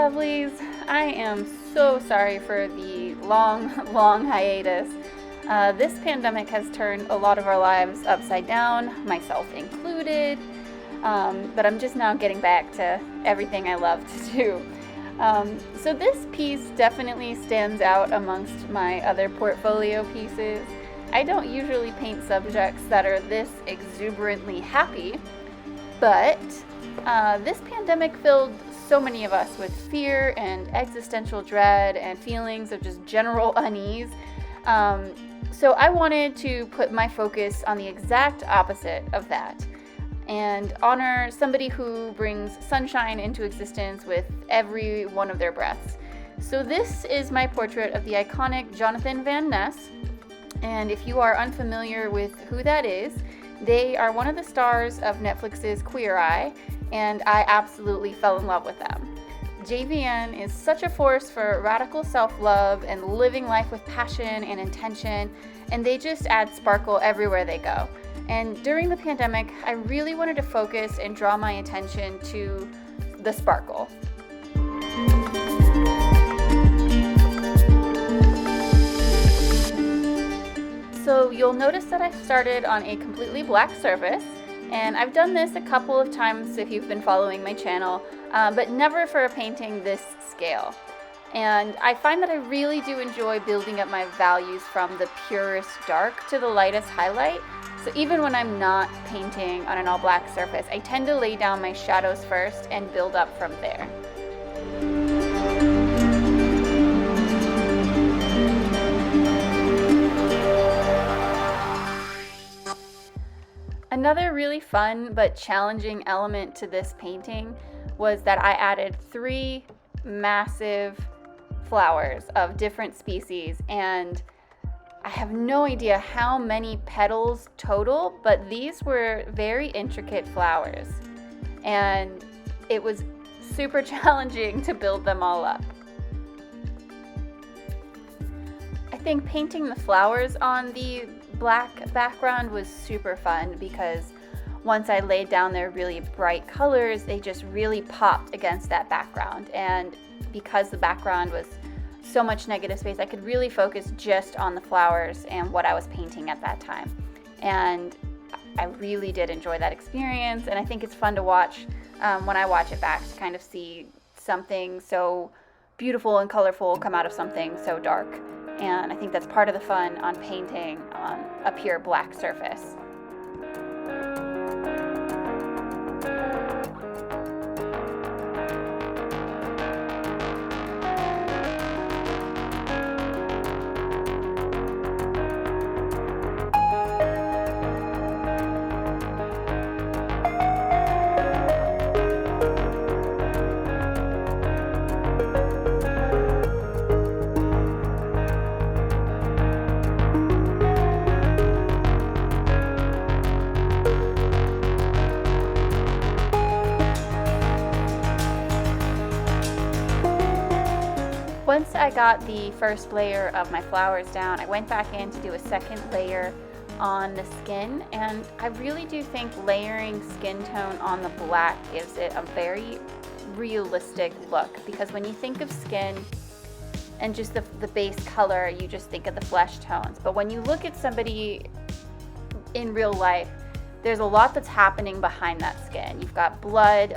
lovelies. I am so sorry for the long hiatus. This pandemic has turned a lot of our lives upside down, myself included, but I'm just now getting back to everything I love to do. So this piece definitely stands out amongst my other portfolio pieces. I don't usually paint subjects that are this exuberantly happy, but this pandemic filled so many of us with fear and existential dread and feelings of just general unease. So I wanted to put my focus on the exact opposite of that and honor somebody who brings sunshine into existence with every one of their breaths. So this is my portrait of the iconic Jonathan Van Ness. And if you are unfamiliar with who that is, they are one of the stars of Netflix's Queer Eye, and I absolutely fell in love with them. JVN is such a force for radical self-love and living life with passion and intention, and they just add sparkle everywhere they go. And during the pandemic, I really wanted to focus and draw my attention to the sparkle. So you'll notice that I've started on a completely black surface, and I've done this a couple of times if you've been following my channel, but never for a painting this scale. And I find that I really do enjoy building up my values from the purest dark to the lightest highlight. So even when I'm not painting on an all black surface, I tend to lay down my shadows first and build up from there. Another really fun but challenging element to this painting was that I added 3 massive flowers of different species, and I have no idea how many petals total, but these were very intricate flowers, and it was super challenging to build them all up. I think painting the flowers on the black background was super fun because once I laid down their really bright colors, they just really popped against that background. And because the background was so much negative space, I could really focus just on the flowers and what I was painting at that time. And I really did enjoy that experience, and I think it's fun to watch when I watch it back to kind of see something so beautiful and colorful come out of something so dark. And I think that's part of the fun on painting on a pure black surface. Once I got the first layer of my flowers down, I went back in to do a second layer on the skin, and I really do think layering skin tone on the black gives it a very realistic look, because when you think of skin and just the base color, you just think of the flesh tones. But when you look at somebody in real life, there's a lot that's happening behind that skin. You've got blood,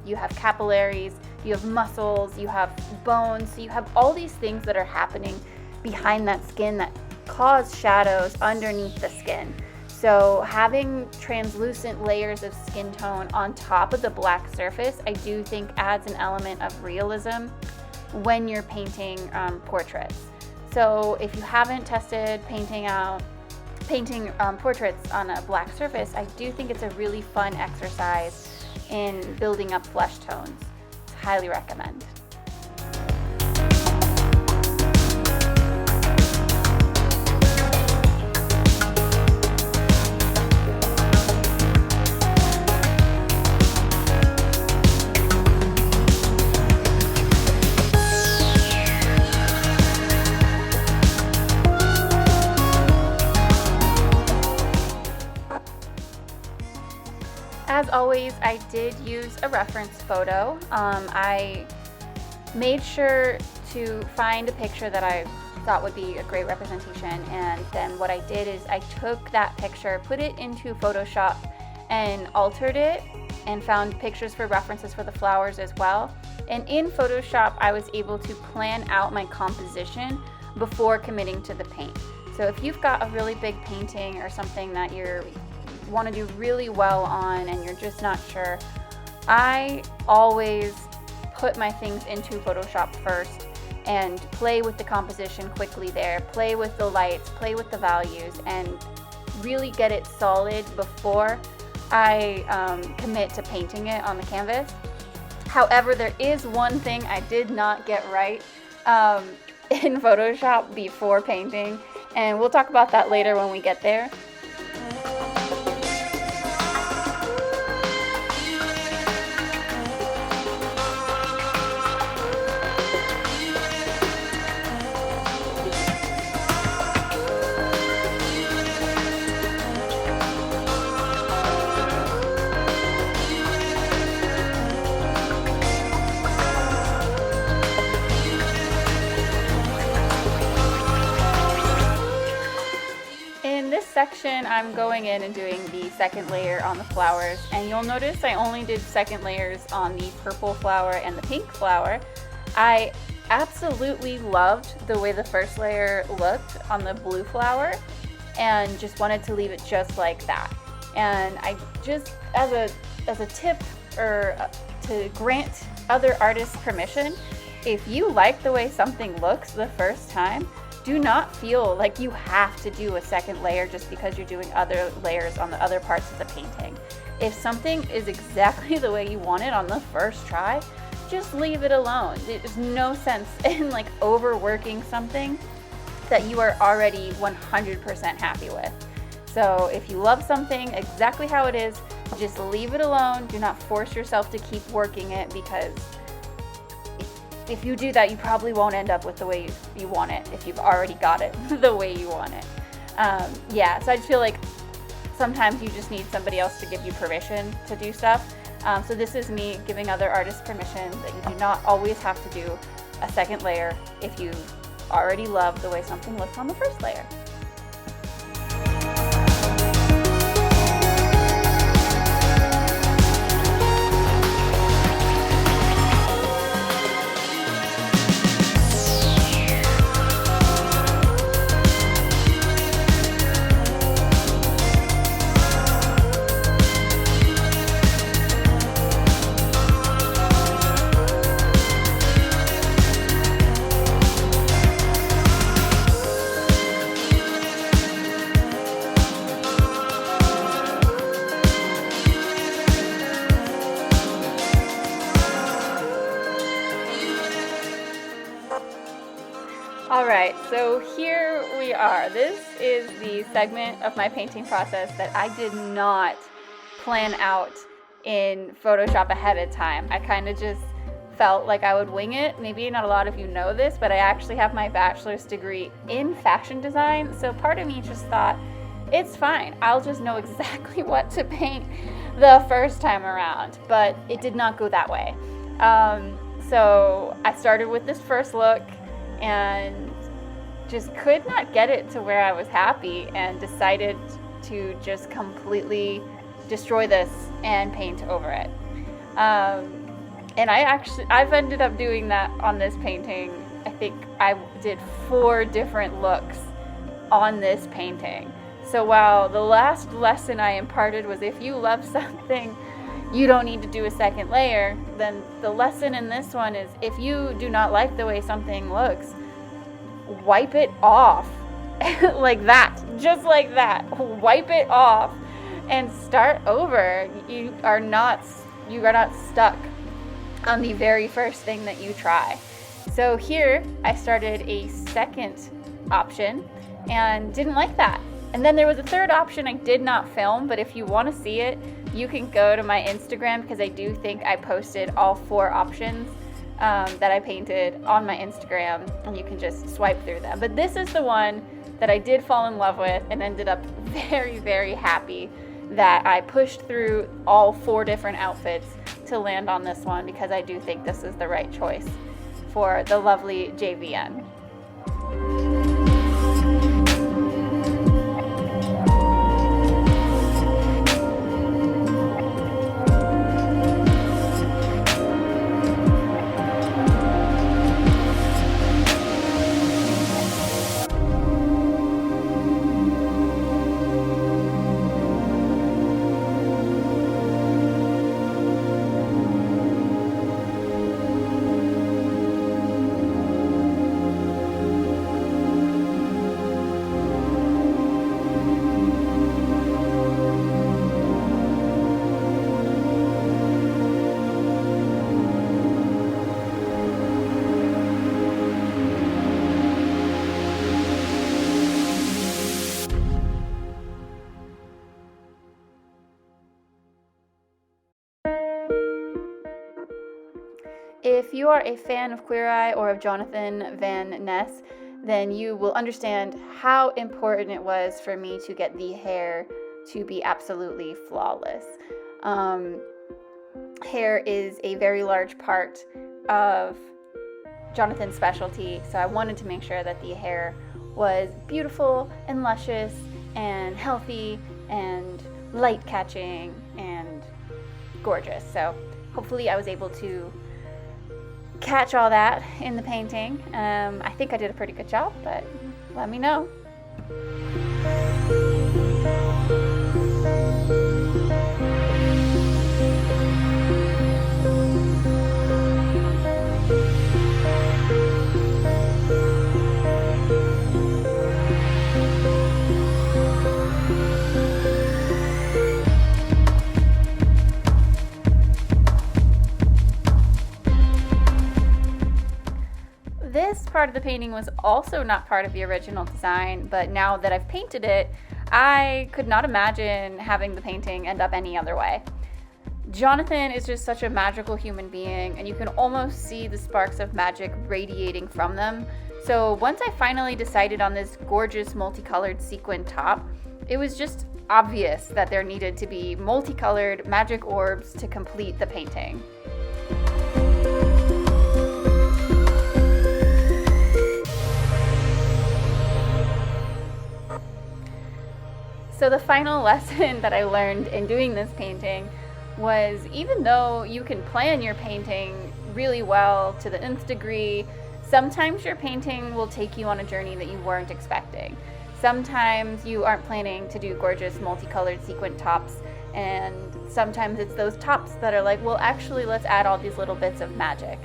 you have capillaries, you have muscles, you have bones, so you have all these things that are happening behind that skin that cause shadows underneath the skin. So having translucent layers of skin tone on top of the black surface, I do think adds an element of realism when you're painting portraits. So if you haven't tested painting portraits on a black surface, I do think it's a really fun exercise in building up flesh tones. Highly recommend. As always, I did use a reference photo. I made sure to find a picture that I thought would be a great representation, and then what I did is I took that picture, put it into Photoshop, and altered it, and found pictures for references for the flowers as well. And in Photoshop, I was able to plan out my composition before committing to the paint. So if you've got a really big painting or something that you want to do really well on and you're just not sure, I always put my things into Photoshop first and play with the composition quickly there, play with the lights, play with the values, and really get it solid before I commit to painting it on the canvas. However, there is one thing I did not get right in Photoshop before painting, and we'll talk about that later when we get there. Section, I'm going in and doing the second layer on the flowers, and you'll notice I only did second layers on the purple flower and the pink flower. I absolutely loved the way the first layer looked on the blue flower and just wanted to leave it just like that. And I just, as a tip, or to grant other artists permission, if you like the way something looks the first time, do not feel like you have to do a second layer just because you're doing other layers on the other parts of the painting. If something is exactly the way you want it on the first try, just leave it alone. There's no sense in like overworking something that you are already 100% happy with. So if you love something exactly how it is, just leave it alone. Do not force yourself to keep working it, because if you do that, you probably won't end up with the way you want it if you've already got it the way you want it. So I just feel like sometimes you just need somebody else to give you permission to do stuff. So this is me giving other artists permission that you do not always have to do a second layer if you already love the way something looks on the first layer. Alright, so here we are. This is the segment of my painting process that I did not plan out in Photoshop ahead of time. I kind of just felt like I would wing it. Maybe not a lot of you know this, but I actually have my bachelor's degree in fashion design, so part of me just thought, it's fine, I'll just know exactly what to paint the first time around, but it did not go that way. So I started with this first look and just could not get it to where I was happy, and decided to just completely destroy this and paint over it. And I've ended up doing that on this painting. I think I did 4 different looks on this painting. So while the last lesson I imparted was if you love something, you don't need to do a second layer, then the lesson in this one is if you do not like the way something looks, wipe it off. Like that, just like that. Wipe it off and start over. You are not stuck on the very first thing that you try. So here I started a second option and didn't like that. And then there was a third option I did not film, but if you want to see it, you can go to my Instagram, because I do think I posted all 4 options that I painted on my Instagram, and you can just swipe through them. But this is the one that I did fall in love with and ended up very, very happy that I pushed through all 4 different outfits to land on this one, because I do think this is the right choice for the lovely JVN. If you are a fan of Queer Eye or of Jonathan Van Ness, then you will understand how important it was for me to get the hair to be absolutely flawless. Hair is a very large part of Jonathan's specialty, so I wanted to make sure that the hair was beautiful and luscious and healthy and light catching and gorgeous. So hopefully I was able to catch all that in the painting. I think I did a pretty good job, but let me know. This part of the painting was also not part of the original design, but now that I've painted it, I could not imagine having the painting end up any other way. Jonathan is just such a magical human being, and you can almost see the sparks of magic radiating from them. So once I finally decided on this gorgeous multicolored sequin top, it was just obvious that there needed to be multicolored magic orbs to complete the painting. So the final lesson that I learned in doing this painting was, even though you can plan your painting really well to the nth degree, sometimes your painting will take you on a journey that you weren't expecting. Sometimes you aren't planning to do gorgeous multicolored sequin tops, and sometimes it's those tops that are like, well, actually, let's add all these little bits of magic.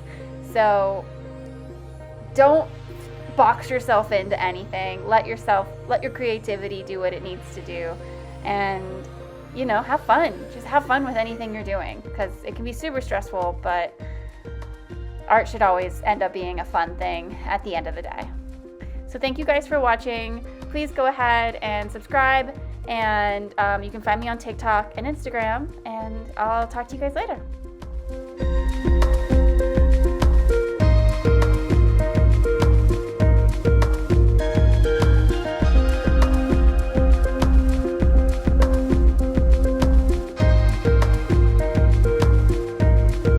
So don't box yourself into anything. Let your creativity do what it needs to do, and have fun. Just have fun with anything you're doing, because it can be super stressful, but art should always end up being a fun thing at the end of the day. So thank you guys for watching. Please go ahead and subscribe, and you can find me on TikTok and Instagram, and I'll talk to you guys later.